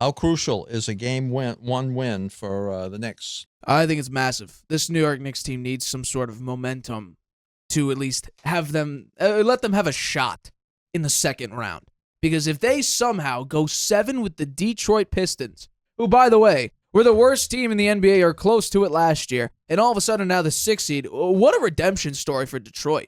How crucial is a one win for the Knicks? I think it's massive. This New York Knicks team needs some sort of momentum to at least have them, let them have a shot in the second round. Because if they somehow go 7 with the Detroit Pistons, who, by the way, were the worst team in the NBA or close to it last year, and all of a sudden now the 6th seed, what a redemption story for Detroit.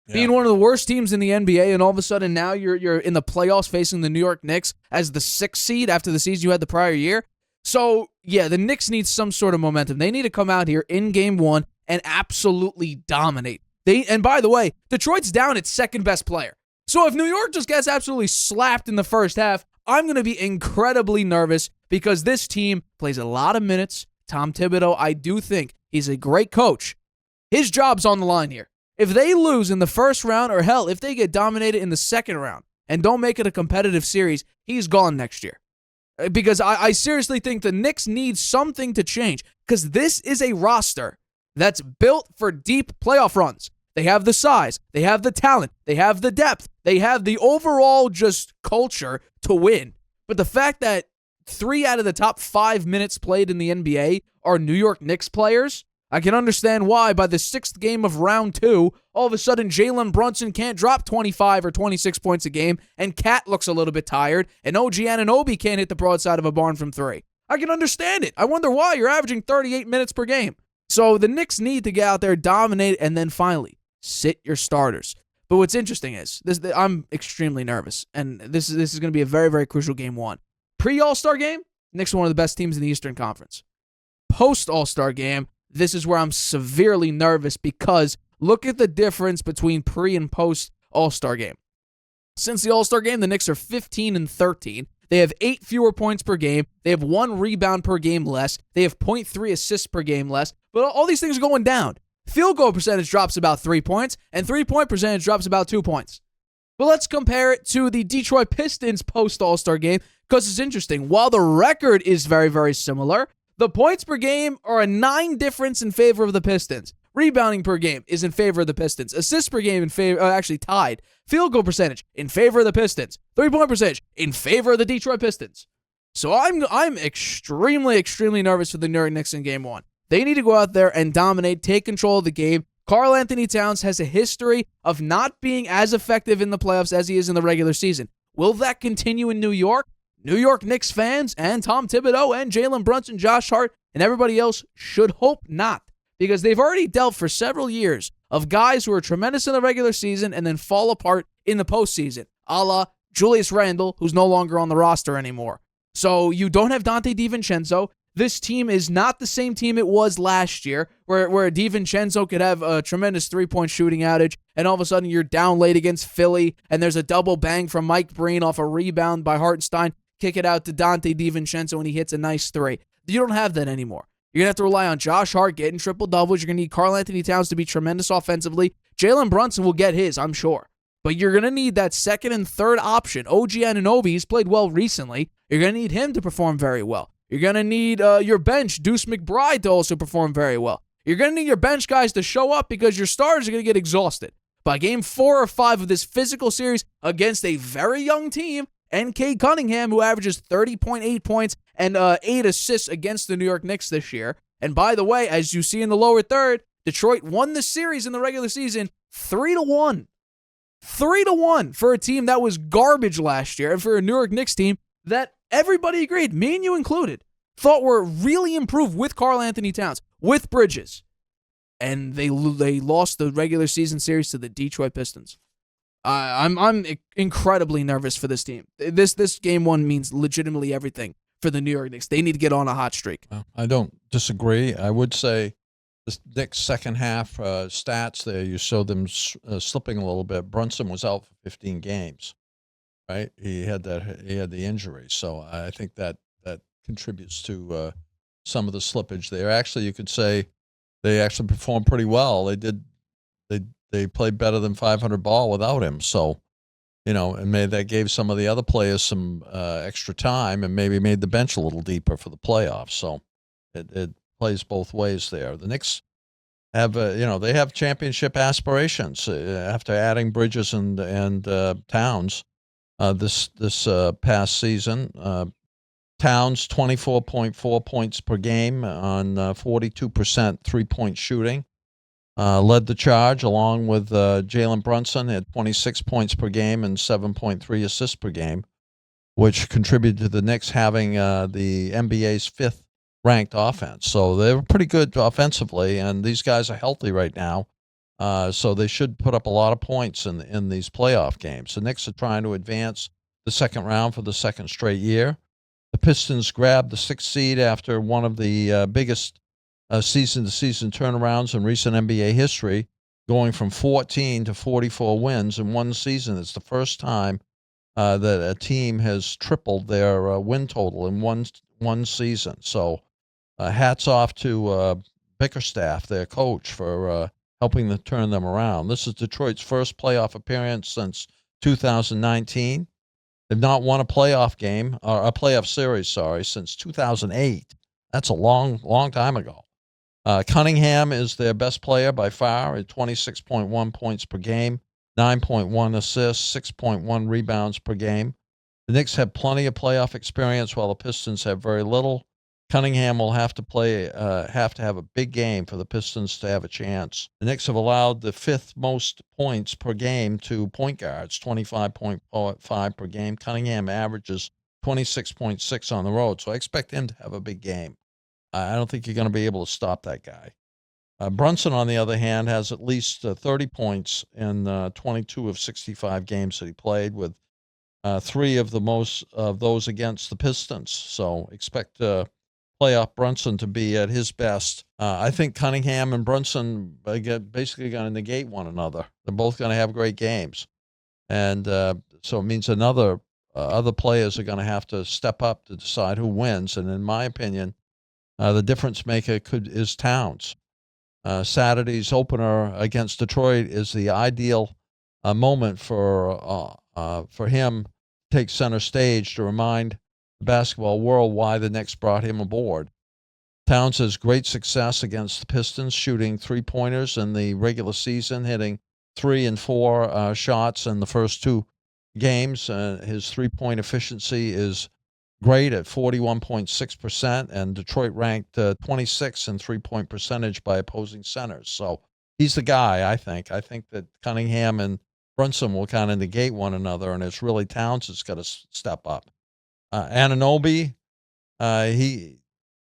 Yeah. Being one of the worst teams in the NBA, and all of a sudden now you're in the playoffs facing the New York Knicks as the 6th seed after the season you had the prior year. So, yeah, the Knicks need some sort of momentum. They need to come out here in Game 1 and absolutely dominate. And by the way, Detroit's down its second best player. So if New York just gets absolutely slapped in the first half, I'm going to be incredibly nervous because this team plays a lot of minutes. Tom Thibodeau, I do think he's a great coach. His job's on the line here. If they lose in the first round, or hell, if they get dominated in the second round and don't make it a competitive series, he's gone next year. Because I seriously think the Knicks need something to change because this is a roster that's built for deep playoff runs. They have the size, they have the talent, they have the depth, they have the overall just culture to win. But the fact that 3 out of the top 5 minutes played in the NBA are New York Knicks players, I can understand why by the 6th game of round 2, all of a sudden Jalen Brunson can't drop 25 or 26 points a game, and Cat looks a little bit tired, and OG Anunoby can't hit the broadside of a barn from 3. I can understand it. I wonder why you're averaging 38 minutes per game. So the Knicks need to get out there, dominate, and then finally sit your starters. But what's interesting is I'm extremely nervous, and this is going to be a very, very crucial Game 1. Pre-All-Star game, Knicks are one of the best teams in the Eastern Conference. Post-All-Star game, this is where I'm severely nervous because look at the difference between pre- and post-All-Star game. Since the All-Star game, the Knicks are 15-13. They have 8 fewer points per game. They have 1 rebound per game less. They have 0.3 assists per game less. But all these things are going down. Field goal percentage drops about 3 points, and 3-point percentage drops about 2 points. But let's compare it to the Detroit Pistons post-All-Star game because it's interesting. While the record is very, very similar, the points per game are a 9 difference in favor of the Pistons. Rebounding per game is in favor of the Pistons. Assists per game in favor, actually tied. Field goal percentage in favor of the Pistons. 3-point percentage in favor of the Detroit Pistons. So I'm extremely, extremely nervous for the New York Knicks in Game 1. They need to go out there and dominate, take control of the game. Karl-Anthony Towns has a history of not being as effective in the playoffs as he is in the regular season. Will that continue in New York? New York Knicks fans and Tom Thibodeau and Jalen Brunson, Josh Hart, and everybody else should hope not, because they've already dealt for several years of guys who are tremendous in the regular season and then fall apart in the postseason, a la Julius Randle, who's no longer on the roster anymore. So you don't have Dante DiVincenzo. This team is not the same team it was last year, where DiVincenzo could have a tremendous 3-point shooting outage, and all of a sudden you're down late against Philly, and there's a double bang from Mike Breen off a rebound by Hartenstein, kick it out to Dante DiVincenzo, and he hits a nice 3. You don't have that anymore. You're going to have to rely on Josh Hart getting triple-doubles. You're going to need Karl-Anthony Towns to be tremendous offensively. Jalen Brunson will get his, I'm sure. But you're going to need that second and third option. OG Anunoby, he's played well recently. You're going to need him to perform very well. You're going to need your bench, Deuce McBride, to also perform very well. You're going to need your bench guys to show up because your stars are going to get exhausted. By Game 4 or 5 of this physical series against a very young team, and Cade Cunningham, who averages 30.8 points and 8 assists against the New York Knicks this year. And by the way, as you see in the lower third, Detroit won the series in the regular season 3-1. 3-1 for a team that was garbage last year, and for a New York Knicks team that everybody agreed, me and you included, thought were really improved with Karl-Anthony Towns, with Bridges. And they lost the regular season series to the Detroit Pistons. I'm incredibly nervous for this team. This Game 1 means legitimately everything for the New York Knicks. They need to get on a hot streak. I don't disagree. I would say the Knicks' second half stats there, you showed them slipping a little bit. Brunson was out for 15 games, right? He had the injury, so I think that contributes to some of the slippage there. Actually, you could say they actually performed pretty well. They played better than 500 ball without him. So, and maybe that gave some of the other players some extra time and maybe made the bench a little deeper for the playoffs. So it plays both ways there. The Knicks have, they have championship aspirations after adding Bridges and Towns this past season. Towns, 24.4 points per game on 42% three-point shooting. Led the charge along with Jalen Brunson at 26 points per game and 7.3 assists per game, which contributed to the Knicks having the NBA's fifth-ranked offense. So they were pretty good offensively, and these guys are healthy right now. So they should put up a lot of points in these playoff games. The Knicks are trying to advance the second round for the second straight year. The Pistons grabbed the 6th seed after one of the biggest season-to-season turnarounds in recent NBA history, going from 14 to 44 wins in one season. It's the first time that a team has tripled their win total in one season. So hats off to Bickerstaff, their coach, for helping to turn them around. This is Detroit's first playoff appearance since 2019. They've not won a playoff game, or a playoff series, since 2008. That's a long time ago. Cunningham is their best player by far at 26.1 points per game, 9.1 assists, 6.1 rebounds per game. The Knicks have plenty of playoff experience while the Pistons have very little. Cunningham will have to have a big game for the Pistons to have a chance. The Knicks have allowed the fifth most points per game to point guards, 25.5 per game. Cunningham averages 26.6 on the road, so I expect him to have a big game. I don't think you're going to be able to stop that guy. Brunson, on the other hand, has at least 30 points in 22 of 65 games that he played, with 3 of the most of those against the Pistons. So expect playoff Brunson to be at his best. I think Cunningham and Brunson basically going to negate one another. They're both going to have great games. And so it means other players are going to have to step up to decide who wins. And in my opinion, the difference maker is Towns. Saturday's opener against Detroit is the ideal moment for him to take center stage to remind the basketball world why the Knicks brought him aboard. Towns has great success against the Pistons, shooting three-pointers in the regular season, hitting 3 and 4 shots in the first 2 games. His three-point efficiency is great at 41.6%, and Detroit ranked 26th in three-point percentage by opposing centers. So he's the guy, I think. I think that Cunningham and Brunson will kind of negate one another, and it's really Towns that's got to step up. Anunoby, he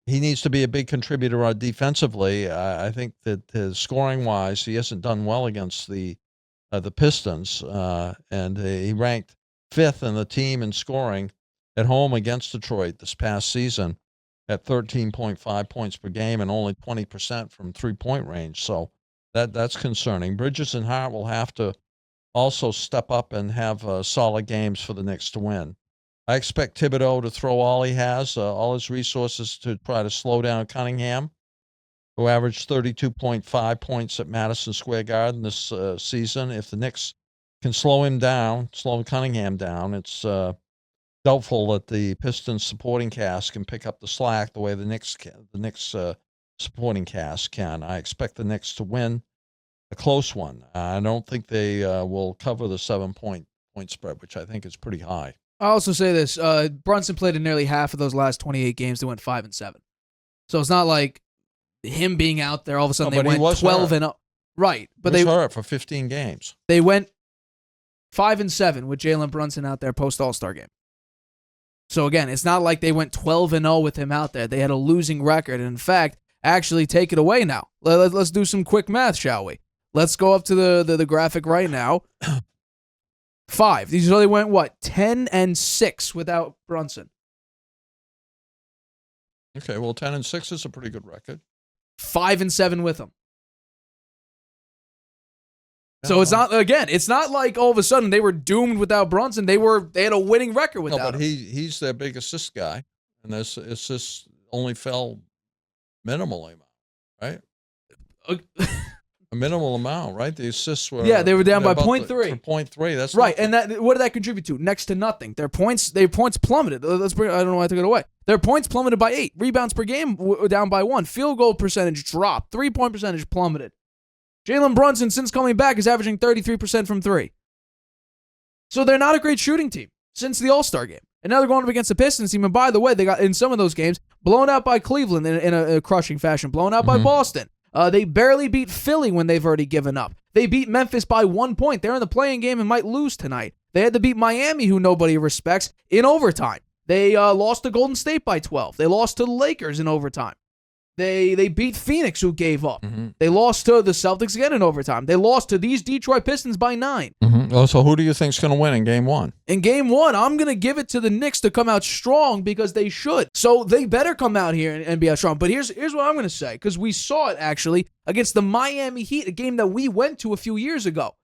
needs to be a big contributor defensively. I think that scoring-wise, he hasn't done well against the Pistons, and he ranked 5th in the team in scoring at home against Detroit this past season at 13.5 points per game and only 20% from three-point range. So that's concerning. Bridges and Hart will have to also step up and have solid games for the Knicks to win. I expect Thibodeau to throw all he has, all his resources, to try to slow down Cunningham, who averaged 32.5 points at Madison Square Garden this season. If the Knicks can slow Cunningham down, it's doubtful that the Pistons supporting cast can pick up the slack the way the Knicks supporting cast can. I expect the Knicks to win a close one. I don't think they will cover the 7-point spread, which I think is pretty high. I'll also say this. Brunson played in nearly half of those last 28 games. They went 5-7. So it's not like him being out there, all of a sudden they went 12-0. Right. But they hurt for 15 games. They went 5-7 with Jalen Brunson out there post All-Star game. So again, it's not like they went 12-0 with him out there. They had a losing record. And in fact, actually take it away now. Let's do some quick math, shall we? Let's go up to the graphic right now. 5. These really went, 10-6 without Brunson. Okay, well, 10-6 is a pretty good record. 5-7 with him. So it's not like all of a sudden they were doomed without Brunson. They had a winning record without him. He's their big assist guy, and this assist only fell minimally, right? A minimal amount, right? The assists were they were down by 0.3. 0.3. That's right, and what did that contribute to? Next to nothing. Their points plummeted. I don't know why I took it away. Their points plummeted by 8. Rebounds per game down by 1. Field goal percentage dropped. 3-point percentage plummeted. Jalen Brunson, since coming back, is averaging 33% from 3. So they're not a great shooting team since the All-Star game. And now they're going up against the Pistons team. And by the way, they got in some of those games blown out by Cleveland in a crushing fashion, blown out by Boston. They barely beat Philly when they've already given up. They beat Memphis by 1 point. They're in the play-in game and might lose tonight. They had to beat Miami, who nobody respects, in overtime. They lost to Golden State by 12. They lost to the Lakers in overtime. They beat Phoenix, who gave up. They lost to the Celtics again in overtime. They lost to these Detroit Pistons by 9. So who do you think is going to win in Game 1? In Game 1, I'm going to give it to the Knicks to come out strong because they should. So they better come out here and be out strong. But here's what I'm going to say, because we saw it actually against the Miami Heat, a game that we went to a few years ago.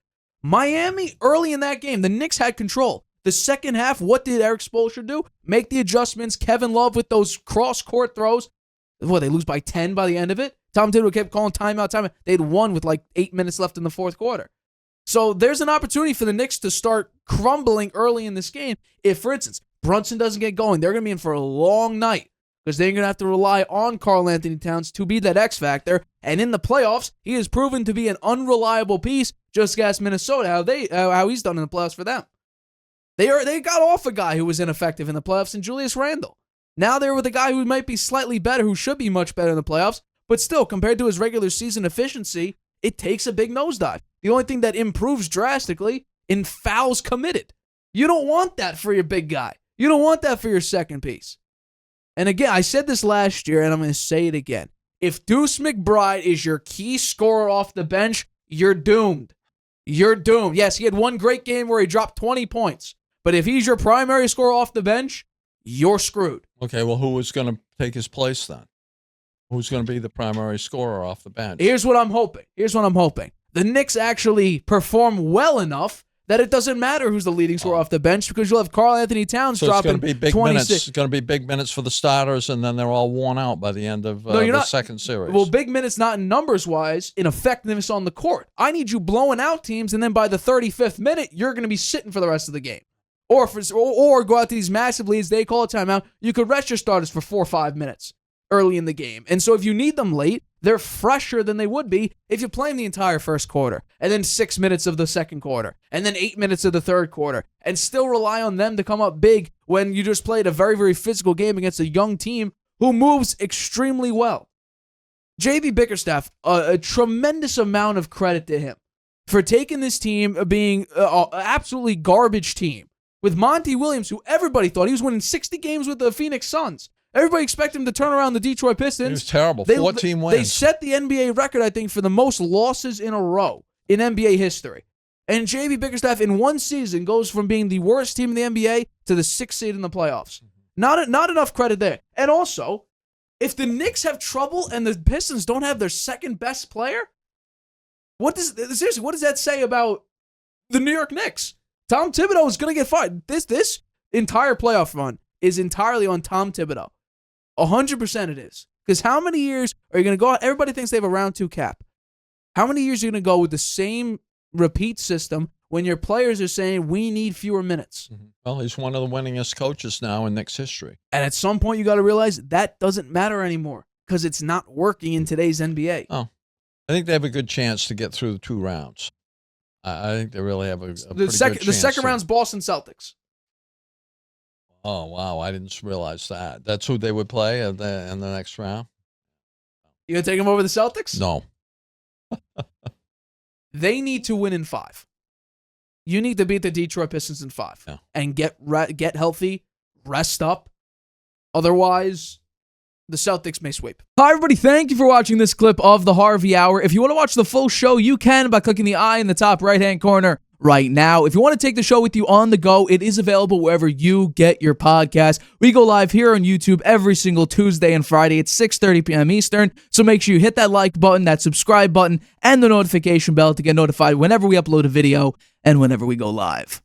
Miami, early in that game, the Knicks had control. The second half, what did Eric Spoelstra do? Make the adjustments. Kevin Love with those cross-court throws. What, they lose by 10 by the end of it? Tom Thibodeau kept calling timeout. They'd won with like 8 minutes left in the fourth quarter. So there's an opportunity for the Knicks to start crumbling early in this game. If, for instance, Brunson doesn't get going, they're going to be in for a long night because they're going to have to rely on Karl-Anthony Towns to be that X-factor. And in the playoffs, he has proven to be an unreliable piece. Just ask Minnesota how he's done in the playoffs for them. They got off a guy who was ineffective in the playoffs in Julius Randle. Now they're with a guy who might be slightly better, who should be much better in the playoffs, but still, compared to his regular season efficiency, it takes a big nosedive. The only thing that improves drastically in fouls committed. You don't want that for your big guy. You don't want that for your second piece. And again, I said this last year, and I'm going to say it again. If Deuce McBride is your key scorer off the bench, you're doomed. You're doomed. Yes, he had one great game where he dropped 20 points, but if he's your primary scorer off the bench, you're screwed. Okay, well, who is going to take his place then? Who's going to be the primary scorer off the bench? Here's what I'm hoping. The Knicks actually perform well enough that it doesn't matter who's the leading scorer off the bench because you'll have Karl-Anthony Towns dropping 26. It's going to be big minutes for the starters, and then they're all worn out by the end of the second series. Well, big minutes not in numbers-wise, in effectiveness on the court. I need you blowing out teams, and then by the 35th minute, you're going to be sitting for the rest of the game. Or go out to these massive leads, they call a timeout. You could rest your starters for 4 or 5 minutes early in the game. And so if you need them late, they're fresher than they would be if you play them the entire first quarter, and then 6 minutes of the second quarter, and then 8 minutes of the third quarter, and still rely on them to come up big when you just played a very, very physical game against a young team who moves extremely well. J.B. Bickerstaff, a tremendous amount of credit to him for taking this team being an absolutely garbage team, with Monty Williams, who everybody thought he was winning 60 games with the Phoenix Suns. Everybody expected him to turn around the Detroit Pistons. It was terrible. 14 wins. They set the NBA record, I think, for the most losses in a row in NBA history. And J.B. Bickerstaff, in one season, goes from being the worst team in the NBA to the 6th seed in the playoffs. Not enough credit there. And also, if the Knicks have trouble and the Pistons don't have their second best player, what does that say about the New York Knicks? Tom Thibodeau is going to get fired. This entire playoff run is entirely on Tom Thibodeau. 100% it is. Because how many years are you going to go out? Everybody thinks they have a round 2 cap. How many years are you going to go with the same repeat system when your players are saying we need fewer minutes? Well, he's one of the winningest coaches now in Knicks history. And at some point, you got to realize that doesn't matter anymore because it's not working in today's NBA. Oh, I think they have a good chance to get through the 2 rounds. I think they really have a pretty good chance. The second round's Boston Celtics. Oh, wow. I didn't realize that. That's who they would play in the next round? You going to take them over the Celtics? No. They need to win in 5. You need to beat the Detroit Pistons in 5 and get healthy, rest up. Otherwise, the Celtics may sweep. Hi, everybody. Thank you for watching this clip of the Harvey Hour. If you want to watch the full show, you can by clicking the I in the top right-hand corner right now. If you want to take the show with you on the go, it is available wherever you get your podcast. We go live here on YouTube every single Tuesday and Friday at 6:30 p.m. Eastern. So make sure you hit that like button, that subscribe button, and the notification bell to get notified whenever we upload a video and whenever we go live.